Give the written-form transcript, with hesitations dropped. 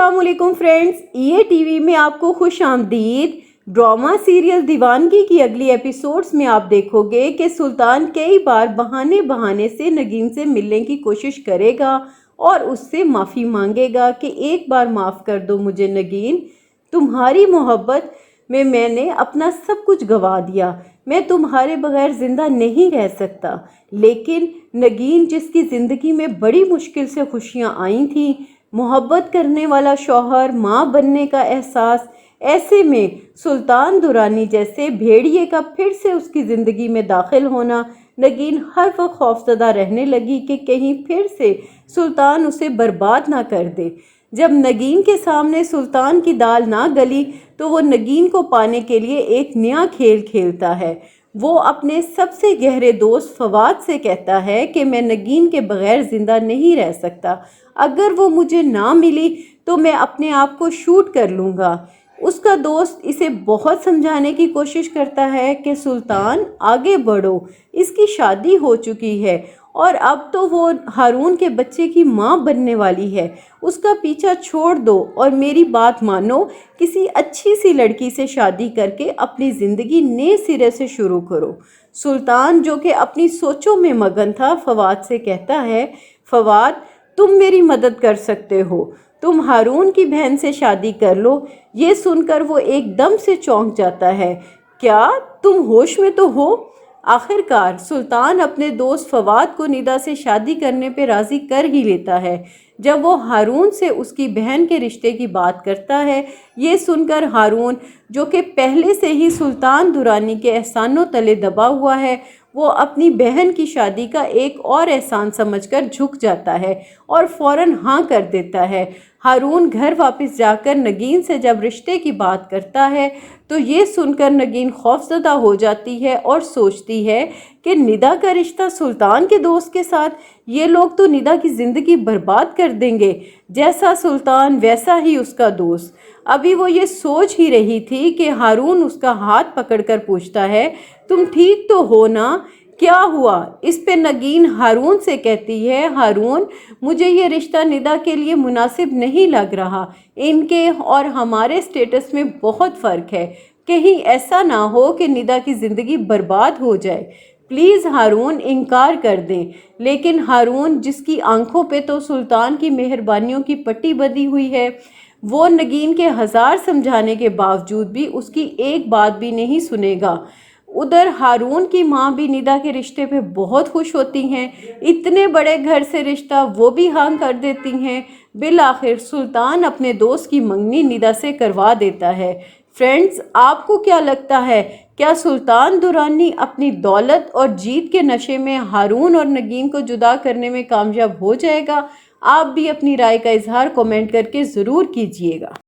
अस्सलाम वालेकुम फ्रेंड्स, ये टीवी में आपको खुश आमदीद। ड्रामा सीरियल दीवानगी की अगली एपिसोड्स में आप देखोगे कि सुल्तान कई बार बहाने से नगीन से मिलने की कोशिश करेगा और उससे माफ़ी मांगेगा कि एक बार माफ़ कर दो मुझे नगीन, तुम्हारी मोहब्बत में मैंने अपना सब कुछ गवा दिया, मैं तुम्हारे बगैर ज़िंदा नहीं रह सकता। लेकिन नगीन, जिसकी ज़िंदगी में बड़ी मुश्किल से खुशियाँ आई थीं, मोहब्बत करने वाला शौहर, माँ बनने का एहसास, ऐसे में सुल्तान दुरानी जैसे भेड़िए का फिर से उसकी ज़िंदगी में दाखिल होना, नगीन हर वक्त खौफजदा रहने लगी कि कहीं फिर से सुल्तान उसे बर्बाद ना कर दे। जब नगीन के सामने सुल्तान की दाल ना गली तो वो नगीन को पाने के लिए एक नया खेल खेलता है। वो अपने सबसे गहरे दोस्त फवाद से कहता है कि मैं नगीन के बगैर ज़िंदा नहीं रह सकता, अगर वो मुझे ना मिली तो मैं अपने आप को शूट कर लूँगा। उसका दोस्त इसे बहुत समझाने की कोशिश करता है कि सुल्तान आगे बढ़ो, इसकी शादी हो चुकी है और अब तो वो हारून के बच्चे की माँ बनने वाली है, उसका पीछा छोड़ दो और मेरी बात मानो, किसी अच्छी सी लड़की से शादी करके अपनी ज़िंदगी नए सिरे से शुरू करो। सुल्तान, जो कि अपनी सोचों में मगन था, फवाद से कहता है, फवाद तुम मेरी मदद कर सकते हो, तुम हारून की बहन से शादी कर लो। ये सुनकर वो एकदम से चौंक जाता है, क्या तुम होश में तो हो? आखिरकार सुल्तान अपने दोस्त फवाद को निदा से शादी करने पे राज़ी कर ही लेता है। जब वो हारून से उसकी बहन के रिश्ते की बात करता है, ये सुनकर हारून, जो कि पहले से ही सुल्तान दुरानी के एहसानों तले दबा हुआ है, वो अपनी बहन की शादी का एक और एहसान समझकर झुक जाता है और फ़ौरन हाँ कर देता है। हारून घर वापस जाकर नगीन से जब रिश्ते की बात करता है तो ये सुनकर नगीन खौफज़दा हो जाती है और सोचती है कि निदा का रिश्ता सुल्तान के दोस्त के साथ, ये लोग तो निदा की ज़िंदगी बर्बाद कर देंगे, जैसा सुल्तान वैसा ही उसका दोस्त। अभी वो ये सोच ही रही थी कि हारून उसका हाथ पकड़कर पूछता है, तुम ठीक तो हो ना, क्या हुआ? इस पे नगीन हारून से कहती है, हारून मुझे ये रिश्ता निदा के लिए मुनासिब नहीं लग रहा, इनके और हमारे स्टेटस में बहुत फ़र्क है, कहीं ऐसा ना हो कि निदा की ज़िंदगी बर्बाद हो जाए, प्लीज़ हारून इनकार कर दें। लेकिन हारून, जिसकी आंखों पे तो सुल्तान की मेहरबानियों की पट्टी बंधी हुई है, वो नगीन के हज़ार समझाने के बावजूद भी उसकी एक बात भी नहीं सुनेगा। उधर हारून की माँ भी निदा के रिश्ते पे बहुत खुश होती हैं, इतने बड़े घर से रिश्ता वो भी हाँ कर देती हैं। बिल आखिर सुल्तान अपने दोस्त की मंगनी निदा से करवा देता है। फ्रेंड्स, आपको क्या लगता है, क्या सुल्तान दुरानी अपनी दौलत और जीत के नशे में हारून और नगीन को जुदा करने में कामयाब हो जाएगा? आप भी अपनी राय का इजहार कमेंट करके ज़रूर कीजिएगा।